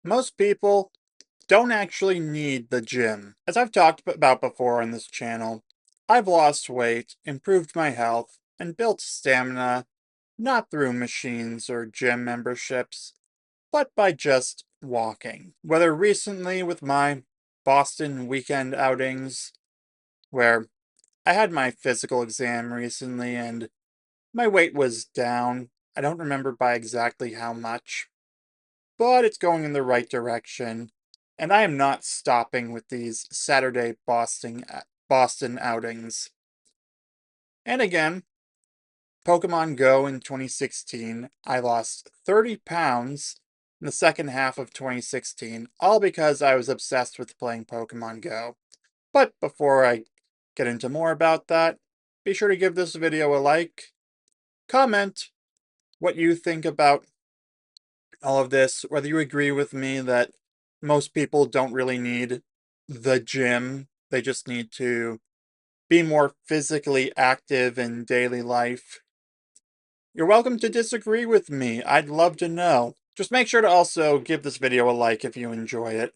Most people don't actually need the gym. As I've talked about before on this channel, I've lost weight, improved my health, and built stamina not through machines or gym memberships, but by just walking. Whether recently with my Boston weekend outings, where I had my physical exam recently and my weight was down. I don't remember by exactly how much, but it's going in the right direction, and I am not stopping with these Saturday Boston outings. And again, Pokemon Go in 2016, I lost 30 pounds in the second half of 2016, all because I was obsessed with playing Pokemon Go. But before I get into more about that, be sure to give this video a like, comment what you think about all of this, whether you agree with me that most people don't really need the gym, they just need to be more physically active in daily life. You're welcome to disagree with me. I'd love to know. Just make sure to also give this video a like if you enjoy it.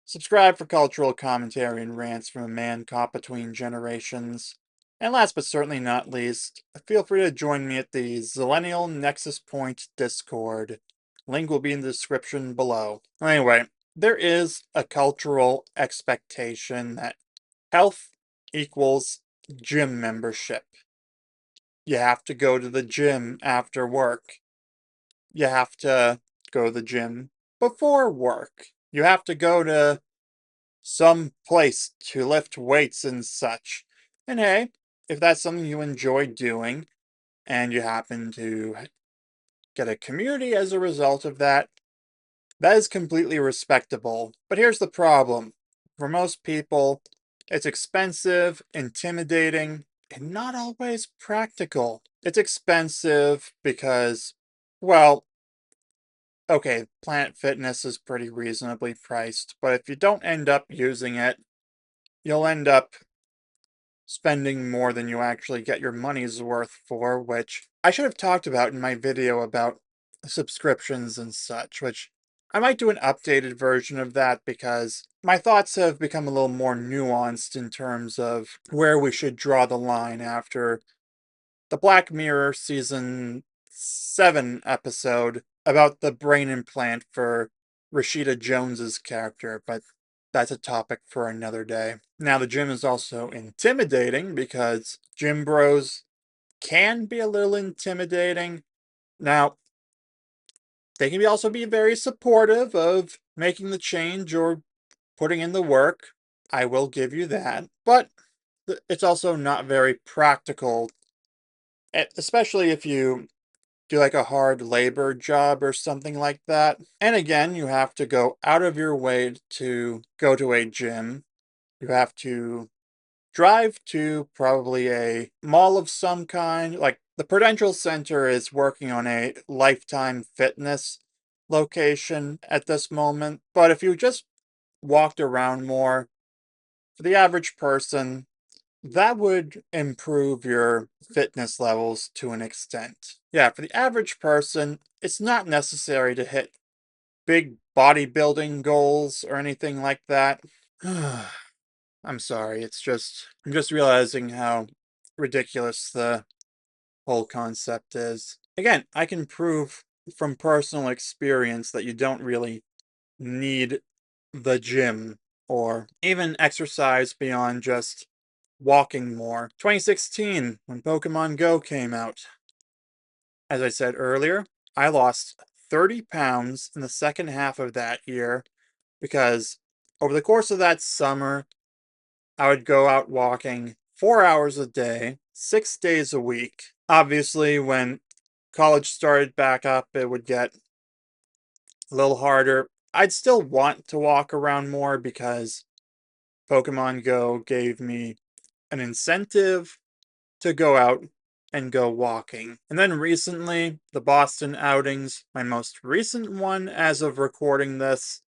Subscribe for cultural commentary and rants from a man caught between generations. And last but certainly not least, feel free to join me at the Zillennial Nexus Point Discord. Link will be in the description below. Anyway, there is a cultural expectation that health equals gym membership. You have to go to the gym after work. You have to go to the gym before work. You have to go to some place to lift weights and such. And hey, if that's something you enjoy doing and you happen to get a community as a result of that, that is completely respectable. But here's the problem. For most people, it's expensive, intimidating, and not always practical. It's expensive because, well, okay, Planet Fitness is pretty reasonably priced, but if you don't end up using it, you'll end up spending more than you actually get your money's worth for, which I should have talked about in my video about subscriptions and such, which I might do an updated version of that because my thoughts have become a little more nuanced in terms of where we should draw the line after the Black Mirror season 7 episode about the brain implant for Rashida Jones's character, but that's a topic for another day. Now, the gym is also intimidating because gym bros can be a little intimidating. Now, they can also be very supportive of making the change or putting in the work. I will give you that. But it's also not very practical, especially if you do like a hard labor job or something like that. And again, you have to go out of your way to go to a gym. You have to drive to probably a mall of some kind. Like the Prudential Center is working on a Lifetime Fitness location at this moment. But if you just walked around more, for the average person, that would improve your fitness levels to an extent. Yeah, for the average person, it's not necessary to hit big bodybuilding goals or anything like that. I'm sorry, I'm just realizing how ridiculous the whole concept is. Again, I can prove from personal experience that you don't really need the gym or even exercise beyond just walking more. 2016, when Pokemon Go came out. As I said earlier, I lost 30 pounds in the second half of that year because over the course of that summer, I would go out walking 4 hours a day, 6 days a week. Obviously, when college started back up, it would get a little harder. I'd still want to walk around more because Pokemon Go gave me an incentive to go out and go walking. And then recently, the Boston outings, my most recent one as of recording this,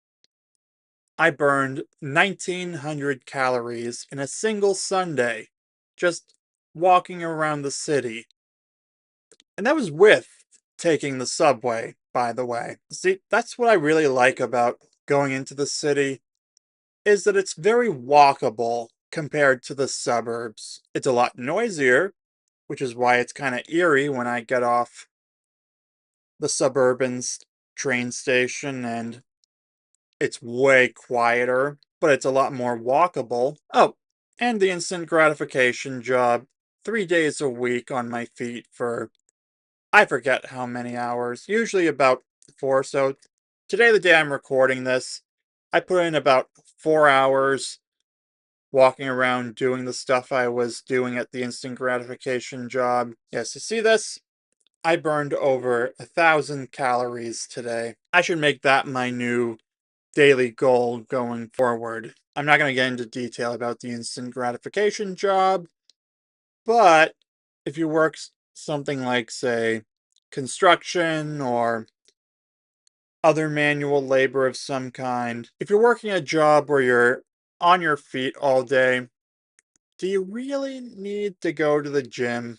I burned 1,900 calories in a single Sunday just walking around the city. And that was with taking the subway, by the way. See, that's what I really like about going into the city, is that it's very walkable compared to the suburbs. It's a lot noisier, which is why it's kind of eerie when I get off the train station and it's way quieter, but it's a lot more walkable. Oh, and the instant gratification job, 3 days a week on my feet for I forget how many hours, usually about four. So today, the day I'm recording this, I put in about 4 hours walking around doing the stuff I was doing at the instant gratification job. Yes, you see this? I burned over 1,000 calories today. I should make that my new daily goal going forward. I'm not going to get into detail about the instant gratification job, but if you work something like, say, construction or other manual labor of some kind, if you're working a job where you're on your feet all day, do you really need to go to the gym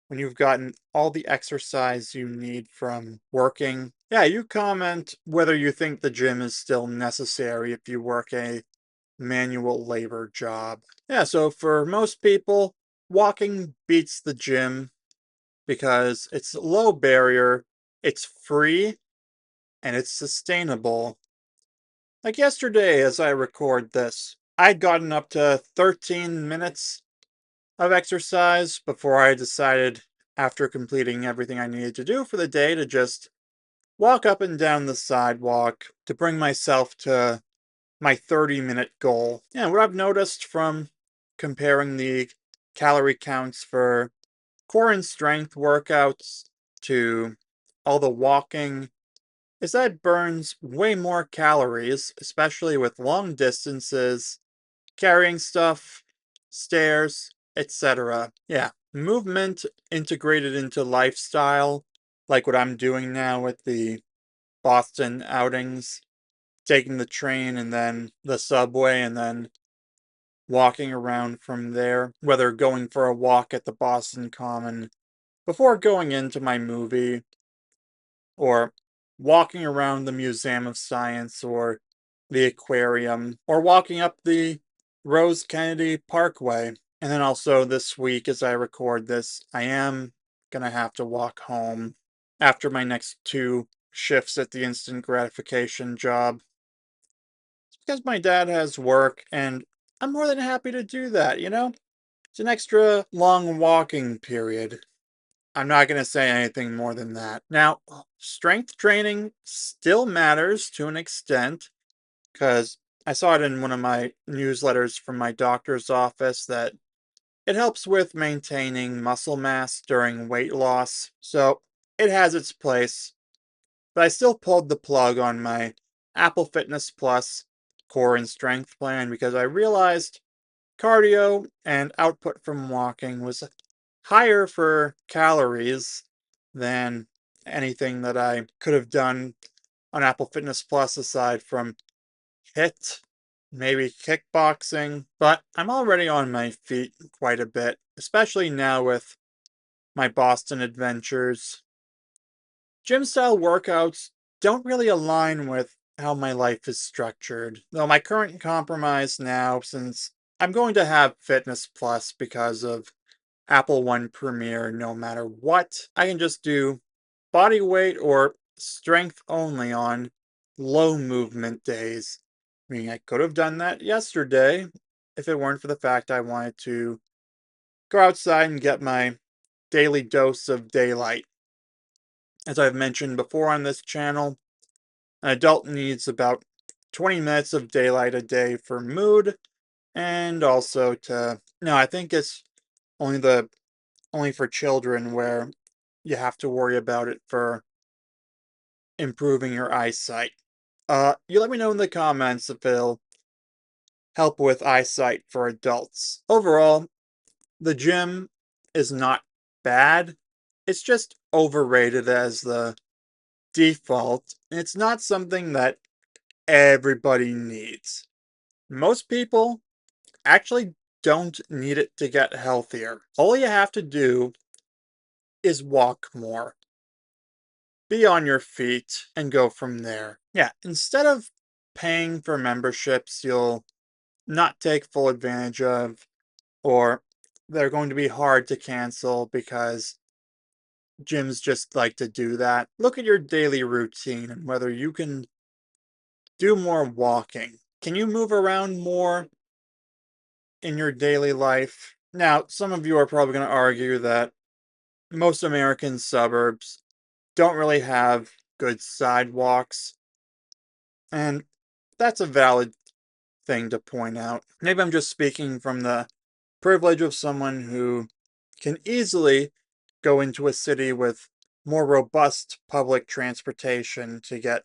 when you've gotten all the exercise you need from working? Yeah, you comment whether you think the gym is still necessary if you work a manual labor job. Yeah, so for most people, walking beats the gym because it's low barrier, it's free, and it's sustainable. Like yesterday, as I record this, I'd gotten up to 13 minutes of exercise before I decided, after completing everything I needed to do for the day, to just walk up and down the sidewalk to bring myself to my 30-minute goal. And what I've noticed from comparing the calorie counts for core and strength workouts to all the walking is that it burns way more calories, especially with long distances, carrying stuff, stairs, etc. Yeah, movement integrated into lifestyle, like what I'm doing now with the Boston outings, taking the train and then the subway and then walking around from there, whether going for a walk at the Boston Common before going into my movie, or walking around the Museum of Science or the aquarium, or walking up the Rose Kennedy Parkway. And then also this week, as I record this, I am gonna have to walk home after my next 2 shifts at the instant gratification job. It's because my dad has work, and I'm more than happy to do that? It's an extra long walking period. I'm not going to say anything more than that. Now, strength training still matters to an extent because I saw it in one of my newsletters from my doctor's office that it helps with maintaining muscle mass during weight loss. So it has its place, but I still pulled the plug on my Apple Fitness Plus core and strength plan because I realized cardio and output from walking was higher for calories than anything that I could have done on Apple Fitness Plus aside from HIIT, maybe kickboxing. But I'm already on my feet quite a bit, especially now with my Boston adventures. Gym style workouts don't really align with how my life is structured, though my current compromise now, since I'm going to have Fitness Plus because of Apple One Premier no matter what, I can just do body weight or strength only on low movement days. I mean, I could have done that yesterday if it weren't for the fact I wanted to go outside and get my daily dose of daylight. As I've mentioned before on this channel, an adult needs about 20 minutes of daylight a day for mood and also to, no, I think it's only for children where you have to worry about it for improving your eyesight. You let me know in the comments if it'll help with eyesight for adults. Overall, the gym is not bad. It's just overrated as the default. And it's not something that everybody needs. Most people actually don't need it to get healthier. All you have to do is walk more. be on your feet and go from there. Yeah, instead of paying for memberships you'll not take full advantage of, or they're going to be hard to cancel because gyms just like to do that. Look at your daily routine and whether you can do more walking. Can you move around more in your daily life? Now, some of you are probably going to argue that most American suburbs don't really have good sidewalks, and that's a valid thing to point out. Maybe I'm just speaking from the privilege of someone who can easily go into a city with more robust public transportation to get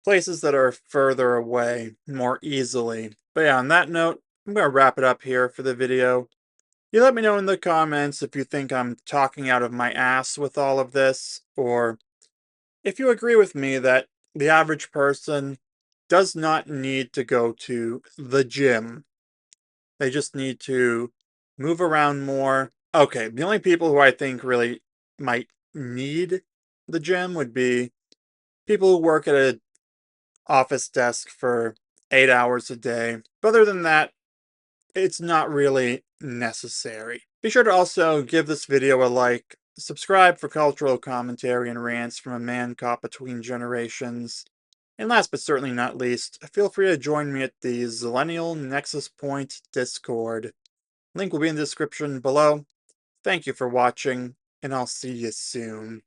places that are further away more easily. But yeah, on that note, I'm going to wrap it up here for the video. You let me know in the comments if you think I'm talking out of my ass with all of this, or if you agree with me that the average person does not need to go to the gym. They just need to move around more. Okay, the only people who I think really might need the gym would be people who work at an office desk for 8 hours a day. But other than that, it's not really necessary. Be sure to also give this video a like, subscribe for cultural commentary and rants from a man caught between generations, and last but certainly not least, feel free to join me at the Zillennial Nexus Point Discord. Link will be in the description below. Thank you for watching, and I'll see you soon.